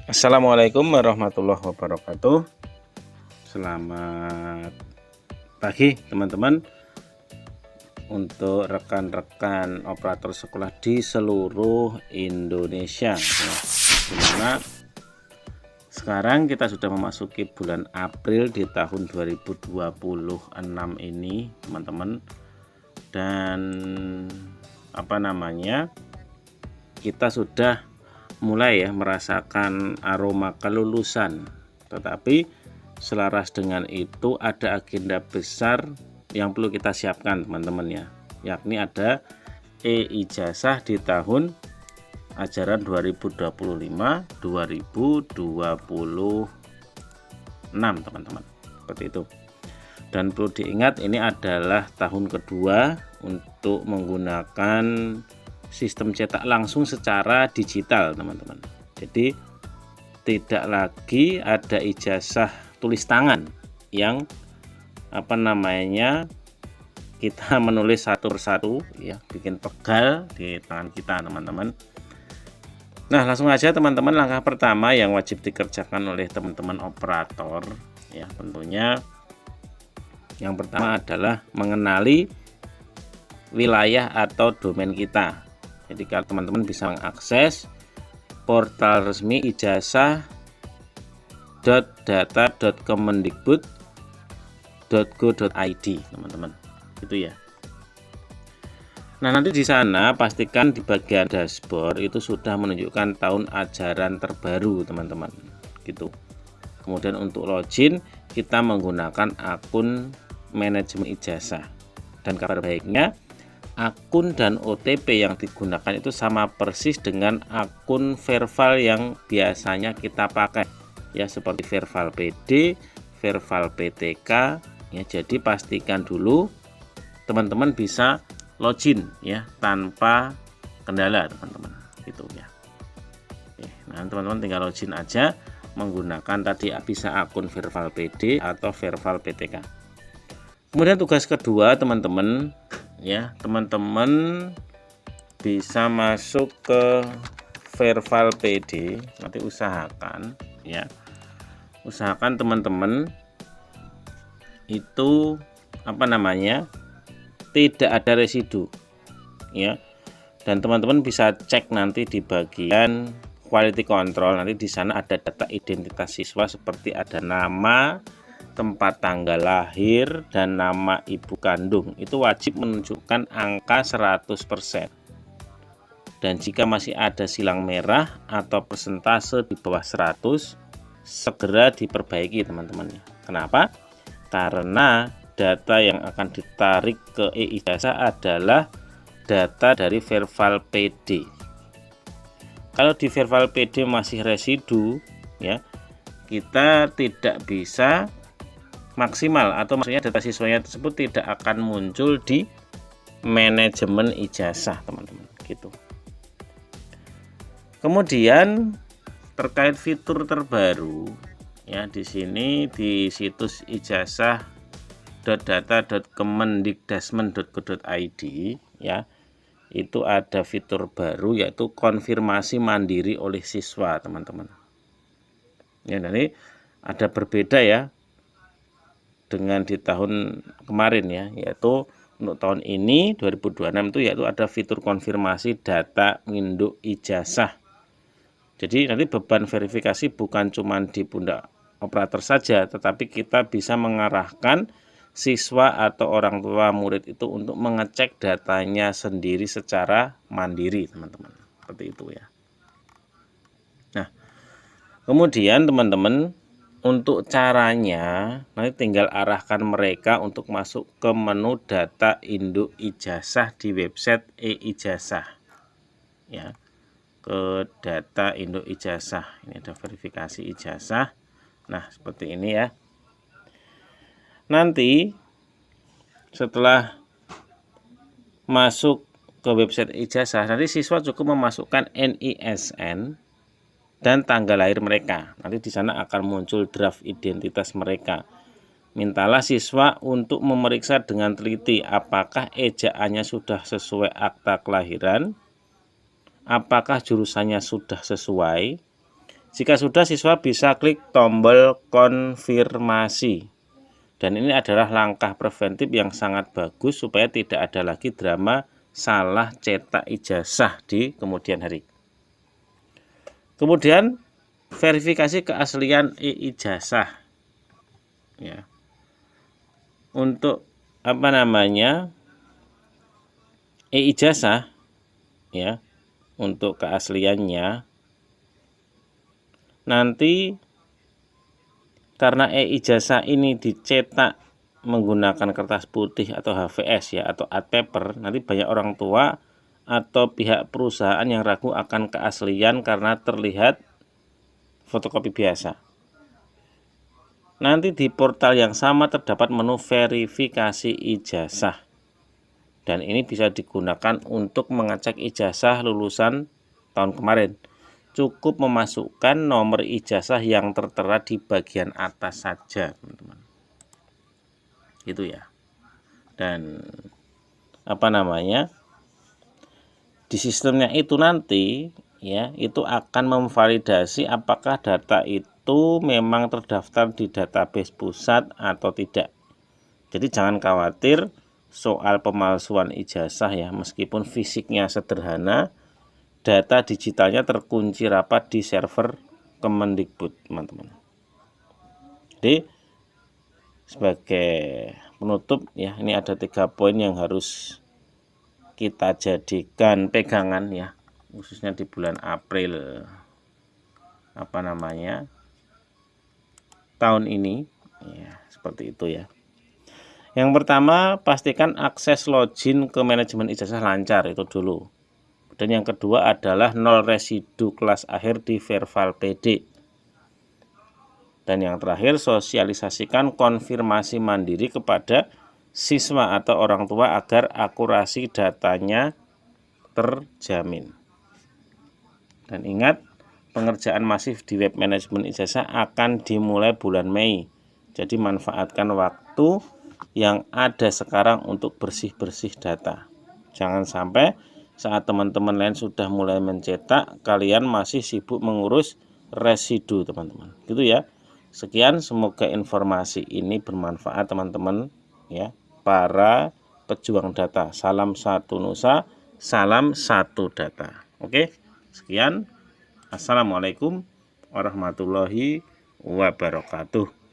Assalamualaikum warahmatullahi wabarakatuh. Selamat pagi teman-teman, untuk rekan-rekan operator sekolah di seluruh Indonesia. Dimana sekarang kita sudah memasuki bulan April di tahun 2026 ini teman-teman, dan kita sudah mulai merasakan aroma kelulusan. Tetapi selaras dengan itu ada agenda besar yang perlu kita siapkan teman-teman ya, yakni ada e-ijazah di tahun ajaran 2025-2026 teman-teman, seperti itu. Dan perlu diingat, ini adalah tahun kedua untuk menggunakan sistem cetak langsung secara digital teman-teman. Jadi tidak lagi ada ijazah tulis tangan yang kita menulis satu persatu ya, bikin pegal di tangan kita teman-teman. Nah, langsung aja teman-teman, langkah pertama yang wajib dikerjakan oleh teman-teman operator ya, tentunya yang pertama adalah mengenali wilayah atau domain kita. Jadi kalau teman-teman bisa mengakses portal resmi ijazah.data.kemendikbud.go.id teman-teman, gitu ya. Nah, nanti di sana pastikan di bagian dashboard itu sudah menunjukkan tahun ajaran terbaru teman-teman, gitu. Kemudian untuk login kita menggunakan akun manajemen ijazah, dan kabar baiknya akun dan OTP yang digunakan itu sama persis dengan akun Verval yang biasanya kita pakai ya, seperti Verval PD, Verval PTK ya. Jadi pastikan dulu teman-teman bisa login ya tanpa kendala teman-teman, gitu ya. Oke, nah teman-teman tinggal login aja menggunakan tadi, bisa akun Verval PD atau Verval PTK. Kemudian tugas kedua teman-teman ya, teman-teman bisa masuk ke Verval PD. Nanti usahakan teman-teman itu tidak ada residu ya. Dan teman-teman bisa cek nanti di bagian quality control, nanti di sana ada data identitas siswa seperti ada nama, tempat tanggal lahir, dan nama ibu kandung. Itu wajib menunjukkan angka 100%. Dan jika masih ada silang merah atau persentase di bawah 100, segera diperbaiki teman-teman. Kenapa? Karena data yang akan ditarik ke e-ijazah adalah data dari Verval PD. Kalau di Verval PD masih residu ya, kita tidak bisa maksimal, atau maksudnya data siswanya tersebut tidak akan muncul di manajemen ijazah teman-teman, gitu. Kemudian terkait fitur terbaru ya, di sini di situs ijazah.data.kemendikdasmen.go.id ya, itu ada fitur baru yaitu konfirmasi mandiri oleh siswa teman-teman. Ya, nanti ada berbeda ya dengan di tahun kemarin ya, yaitu untuk tahun ini 2026 itu yaitu ada fitur konfirmasi data induk ijazah. Jadi nanti beban verifikasi bukan cuma di pundak operator saja, tetapi kita bisa mengarahkan siswa atau orang tua murid itu untuk mengecek datanya sendiri secara mandiri teman-teman, seperti itu ya. Nah, kemudian teman-teman, untuk caranya nanti tinggal arahkan mereka untuk masuk ke menu data induk ijazah di website e-ijazah ya, ke data induk ijazah. Ini ada verifikasi ijazah. Nah, seperti ini ya. Nanti setelah masuk ke website ijazah, nanti siswa cukup memasukkan NISN dan tanggal lahir mereka. Nanti di sana akan muncul draft identitas mereka. Mintalah siswa untuk memeriksa dengan teliti apakah ejaannya sudah sesuai akta kelahiran, apakah jurusannya sudah sesuai. Jika sudah, siswa bisa klik tombol konfirmasi. Dan ini adalah langkah preventif yang sangat bagus supaya tidak ada lagi drama salah cetak ijazah di kemudian hari. Kemudian verifikasi keaslian ijazah. Ya. Untuk ijazah ya, untuk keasliannya nanti karena ijazah ini dicetak menggunakan kertas putih atau HVS ya, atau art paper, nanti banyak orang tua atau pihak perusahaan yang ragu akan keaslian karena terlihat fotokopi biasa. Nanti di portal yang sama terdapat menu verifikasi ijazah. Dan ini bisa digunakan untuk mengecek ijazah lulusan tahun kemarin. Cukup memasukkan nomor ijazah yang tertera di bagian atas saja, teman-teman. Gitu ya. Dan di sistemnya itu nanti ya, itu akan memvalidasi apakah data itu memang terdaftar di database pusat atau tidak. Jadi jangan khawatir soal pemalsuan ijazah ya, meskipun fisiknya sederhana, data digitalnya terkunci rapat di server Kemendikbud, teman-teman. Jadi sebagai penutup ya, ini ada 3 poin yang harus kita jadikan pegangan ya, khususnya di bulan April tahun ini ya, seperti itu ya. Yang pertama, pastikan akses login ke manajemen ijazah lancar, itu dulu. Dan yang kedua adalah 0 residu kelas akhir di Verbal PD. Dan yang terakhir, sosialisasikan konfirmasi mandiri kepada siswa atau orang tua agar akurasi datanya terjamin. Dan ingat, pengerjaan masif di web manajemen ijazah akan dimulai bulan Mei. Jadi manfaatkan waktu yang ada sekarang untuk bersih-bersih data. Jangan sampai saat teman-teman lain sudah mulai mencetak, kalian masih sibuk mengurus residu, teman-teman. Gitu ya. Sekian, semoga informasi ini bermanfaat, teman-teman ya, para pejuang data. Salam satu Nusa, salam satu data. Oke, sekian. Assalamualaikum warahmatullahi wabarakatuh.